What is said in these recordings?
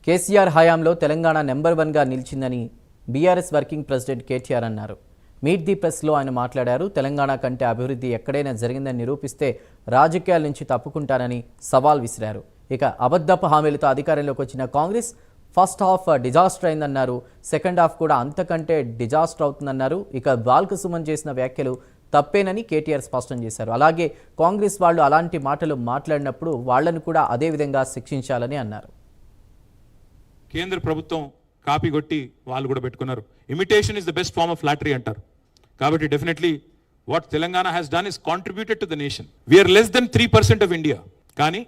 కేసీఆర్ హయాంలో తెలంగాణ నెంబర్ 1గా నిలిచిందని బీఆర్ఎస్ వర్కింగ్ ప్రెసిడెంట్ కేటీఆర్ అన్నారు. మీట్ ది ప్రెస్లో ఆయన మాట్లాడారు. తెలంగాణ కంటే అభివృద్ధి ఎక్కడైనా జరిగిందని నిరూపిస్తే రాజకీయాల నుంచి తప్పుకుంటానని సవాల్ విసిరారు. ఇక అబద్ధపు హామీలతో అధికారంలోకి వచ్చిన కాంగ్రెస్ ఫస్ట్ హాఫ్ డిజాస్టర్ అయిందన్నారు. సెకండ్ హాఫ్ కూడా అంతకంటే డిజాస్టర్ అవుతుందన్నారు. ఇక బాల్క సుమన్ చేసిన వ్యాఖ్యలు తప్పేనని కేటీఆర్ స్పష్టం చేశారు. అలాగే కాంగ్రెస్ వాళ్ళు అలాంటి మాటలు మాట్లాడినప్పుడు వాళ్లను కూడా అదే విధంగా శిక్షించాలని అన్నారు. కేంద్ర ప్రభుత్వం కాపీ కొట్టి వాళ్ళు కూడా పెట్టుకున్నారు. Imitation is the best form of flattery అంటారు. కాబట్టి definitely what Telangana has done is contributed to the nation. We are less than 3% of India, కానీ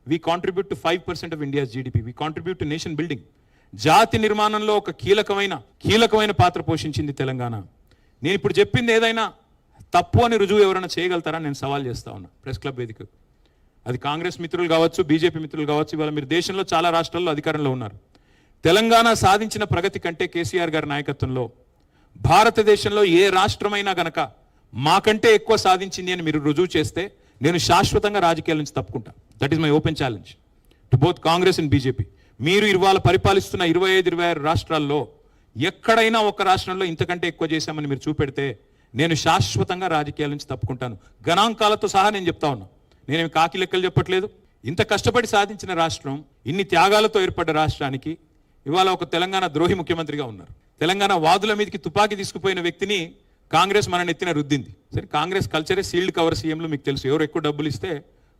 we contribute to 5% of India's GDP. We contribute to nation building. జాతి నిర్మాణంలో ఒక కీలకమైన పాత్ర పోషించింది తెలంగాణ. నేను ఇప్పుడు చెప్పింది ఏదైనా తప్పు అని రుజువు ఎవరైనా చేయగలుగుతారా నేను సవాల్ చేస్తా ఉన్నా ప్రెస్ క్లబ్ వేదిక. అది కాంగ్రెస్ మిత్రులు కావచ్చు, బీజేపీ మిత్రులు కావచ్చు. ఇవాళ మీరు దేశంలో చాలా రాష్ట్రాల్లో అధికారంలో ఉన్నారు. తెలంగాణ సాధించిన ప్రగతి కంటే కేసీఆర్ గారి నాయకత్వంలో భారతదేశంలో ఏ రాష్ట్రమైనా గనక మాకంటే ఎక్కువ సాధించింది అని మీరు రుజువు చేస్తే నేను శాశ్వతంగా రాజకీయాల నుంచి తప్పుకుంటా. That is my open challenge to both Congress and BJP. మీరు ఇవాళ పరిపాలిస్తున్న 25-26 రాష్ట్రాల్లో ఎక్కడైనా ఒక రాష్ట్రంలో ఇంతకంటే ఎక్కువ చేశామని మీరు చూపెడితే నేను శాశ్వతంగా రాజకీయాల నుంచి తప్పుకుంటాను. గణాంకాలతో సహా నేను చెప్తా ఉన్నా. నేనేమి కాకి లెక్కలు చెప్పట్లేదు. ఇంత కష్టపడి సాధించిన రాష్ట్రం, ఇన్ని త్యాగాలతో ఏర్పడ్డ రాష్ట్రానికి ఇవాళ ఒక తెలంగాణ ద్రోహి ముఖ్యమంత్రిగా ఉన్నారు. తెలంగాణ వాదుల మీదకి తుపాకీ తీసుకుపోయిన వ్యక్తిని కాంగ్రెస్ మన నెత్తిన రుద్దింది. సరే, కాంగ్రెస్ కల్చరే సీల్డ్ కవర్ సీఎంలు మీకు తెలుసు. ఎవరు ఎక్కువ డబ్బులు ఇస్తే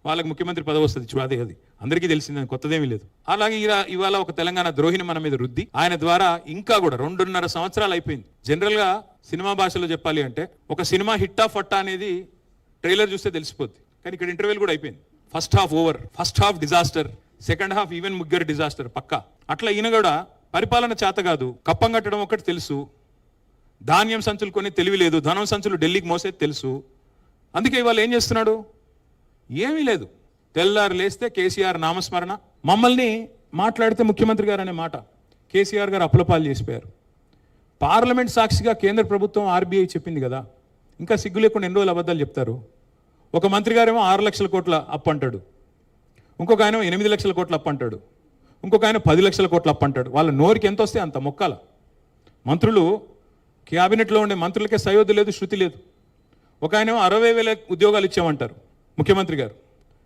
వాళ్ళకి ముఖ్యమంత్రి పదవి వస్తుంది. చూడదే, అది అందరికీ తెలిసిందని కొత్తదేమీ లేదు. అలాగే ఇవాళ ఒక తెలంగాణ ద్రోహిని మన మీద రుద్ది ఆయన ద్వారా ఇంకా కూడా 2.5 సంవత్సరాలు అయిపోయింది. జనరల్గా సినిమా భాషలో చెప్పాలి అంటే ఒక సినిమా హిట్టా ఫట్టా అనేది ట్రైలర్ చూస్తే తెలిసిపోద్ది. కానీ ఇక్కడ ఇంటర్వ్యూలు కూడా అయిపోయింది. First half over, first half disaster, second half even ముగ్గురు డిజాస్టర్ పక్కా. అట్లా ఈయన కూడా పరిపాలన చేత కాదు, కప్పం కట్టడం ఒకటి తెలుసు, ధాన్యం సంచులు కొని తెలివి లేదు, ధనం సంచులు ఢిల్లీకి మోసేది తెలుసు. అందుకే ఇవాళ ఏం చేస్తున్నాడు? ఏమీ లేదు. తెల్లారు లేస్తే కేసీఆర్ నామస్మరణ, మమ్మల్ని మాట్లాడితే ముఖ్యమంత్రి గారు అనే మాట కేసీఆర్ గారు అప్పులపాలు చేసిపోయారు. పార్లమెంట్ సాక్షిగా కేంద్ర ప్రభుత్వం ఆర్బీఐ చెప్పింది కదా, ఇంకా సిగ్గు లేకుండా ఎన్ని రోజులు అబద్ధాలు చెప్తారు? ఒక మంత్రి గారేమో 6 లక్షల కోట్ల అప్పు అంటాడు, ఇంకొక ఆయన 8 లక్షల కోట్ల అప్పు అంటాడు, ఇంకొక ఆయన 10 లక్షల కోట్ల అప్పు అంటాడు. వాళ్ళ నోరికి ఎంత వస్తే అంత మొక్కాల. మంత్రులు, క్యాబినెట్లో ఉండే మంత్రులకే సయోధ్య లేదు, శృతి లేదు. ఒక ఆయనేమో 60,000 ఉద్యోగాలు ఇచ్చామంటారు ముఖ్యమంత్రి గారు,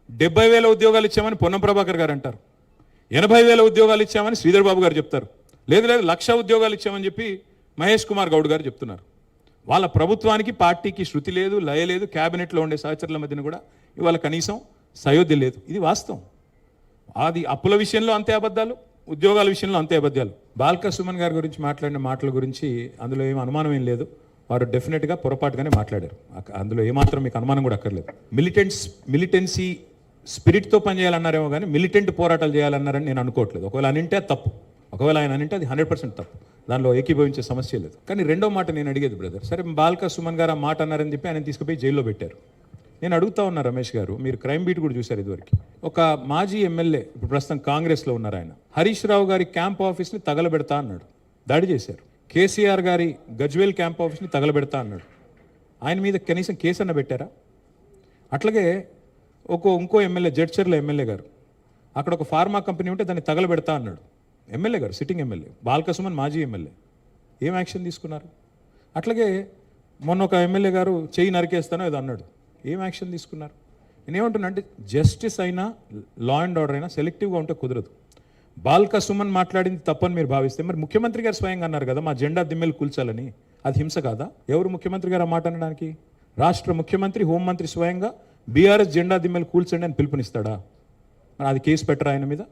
70,000 ఉద్యోగాలు ఇచ్చామని పొన్నం ప్రభాకర్ గారు అంటారు, 80,000 ఉద్యోగాలు ఇచ్చామని శ్రీధర్ బాబు గారు చెప్తారు, లేదు 1,00,000 ఉద్యోగాలు ఇచ్చామని చెప్పి మహేష్ కుమార్ గౌడ్ గారు చెప్తున్నారు. వాళ్ళ ప్రభుత్వానికి పార్టీకి శృతి లేదు, లయ లేదు. క్యాబినెట్లో ఉండే సహచరుల మధ్యన కూడా ఇవాళ కనీసం సయోధ్య లేదు. ఇది వాస్తవం. అది అప్పుల విషయంలో అంతే అబద్ధాలు, ఉద్యోగాల విషయంలో అంతే అబద్ధాలు. బాల్క సుమన్ గారి గురించి మాట్లాడిన మాటల గురించి అందులో ఏం అనుమానం ఏం లేదు. వారు డెఫినెట్గా పొరపాటుగానే మాట్లాడారు. అందులో ఏమాత్రం మీకు అనుమానం కూడా అక్కర్లేదు. మిలిటెన్సీ స్పిరిట్తో పనిచేయాలన్నారేమో కానీ మిలిటెంట్ పోరాటాలు చేయాలన్నారని నేను అనుకోవట్లేదు. ఒకవేళ అనింటే అది తప్పు, ఒకవేళ ఆయన అనింటే అది 100% తప్పు. దానిలో ఏకీభవించే సమస్య లేదు. కానీ రెండో మాట నేను అడిగేది బ్రదర్, సరే బాల్క సుమన్ గారు ఆ మాట అన్నారని చెప్పి ఆయన తీసుకుపోయి జైల్లో పెట్టారు. నేను అడుగుతా ఉన్నా రమేష్ గారు, మీరు క్రైమ్ బీట్ కూడా చూశారు ఇదివరకు. ఒక మాజీ ఎమ్మెల్యే, ఇప్పుడు ప్రస్తుతం కాంగ్రెస్లో ఉన్నారు ఆయన, హరీష్ రావు గారి క్యాంప్ ఆఫీస్ని తగలబెడతా అన్నాడు, దాడి చేశారు. కేసీఆర్ గారి గజ్వేల్ క్యాంప్ ఆఫీస్ని తగలబెడతా అన్నాడు. ఆయన మీద కనీసం కేసు అన్న పెట్టారా? అట్లాగే ఇంకో ఎమ్మెల్యే, జడ్చర్ల ఎమ్మెల్యే గారు, అక్కడ ఒక ఫార్మా కంపెనీ ఉంటే దాన్ని తగలబెడతా అన్నాడు ఎమ్మెల్యే గారు, సిట్టింగ్ ఎమ్మెల్యే బాల్క సుమన్, మాజీ ఎమ్మెల్యే. ఏం యాక్షన్ తీసుకున్నారు? అట్లాగే మొన్న ఒక ఎమ్మెల్యే గారు చెయ్యి నరికేస్తానో ఏదో అన్నాడు, ఏం యాక్షన్ తీసుకున్నారు? నేనేమంటున్నా అంటే జస్టిస్ అయినా లా అండ్ ఆర్డర్ అయినా సెలెక్టివ్గా ఉంటే కుదరదు. బాల్క సుమన్ మాట్లాడింది తప్పని మీరు భావిస్తే మరి ముఖ్యమంత్రి గారు స్వయంగా అన్నారు కదా మా జెండా దిమ్మెలు కూల్చాలని, అది హింస కాదా? ఎవరు ముఖ్యమంత్రి గారు ఆ మాట అనడానికి? రాష్ట్ర ముఖ్యమంత్రి, హోంమంత్రి స్వయంగా బీఆర్ఎస్ జెండా దిమ్మెలు కూల్చండి అని పిలుపునిస్తాడా? మరి అది కేసు పెట్టరా ఆయన మీద?